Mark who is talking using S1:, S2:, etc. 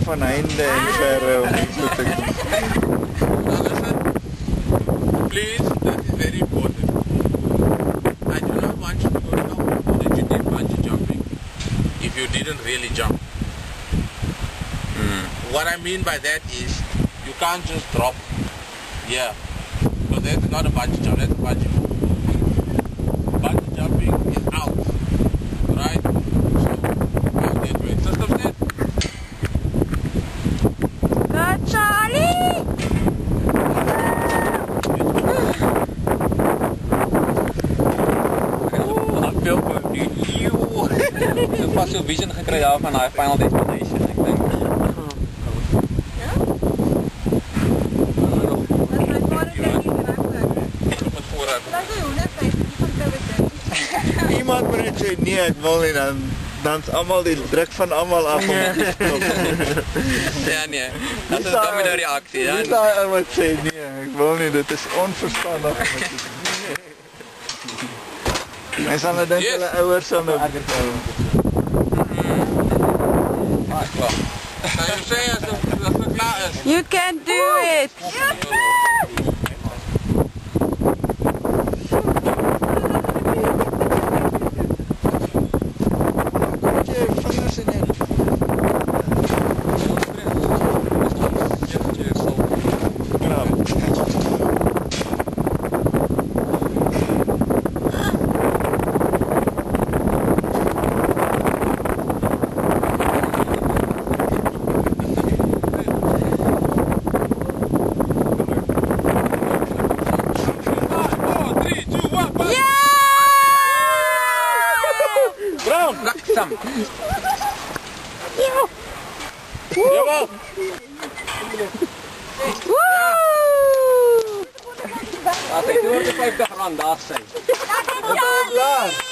S1: van heinde en verre om iets te doen.
S2: Now listen, please, that is very important. I do not want you to go down that you did bungee jumping if you didn't really jump. What I mean by that is you can't just drop. Yeah. Because that's not a bungee jump, that's a bungee move. Bungee jumping is out. Right? So, out that way. System set?
S3: Good, Charlie!
S4: Ek veel van die ek pas so vision gekry daar van daai Final Destination, ek dink.
S1: Iemand moet net sê, nee, ek wil nie, dan is allemaal die druk van allemaal af om te stop.
S4: Ja nee, dat is domino reaksie.
S1: Wie is daar ou wat sê, nee, ek wil nie, dit is onverstandig. Mens sal nou dink hulle ouers sal nou agterhou.
S2: Klaar. Nou jy sê as het klaar is.
S3: You can do it!
S4: Sam.
S2: Jawel.
S4: Laat ek oor die 50 rand daar sê.
S3: Charlie!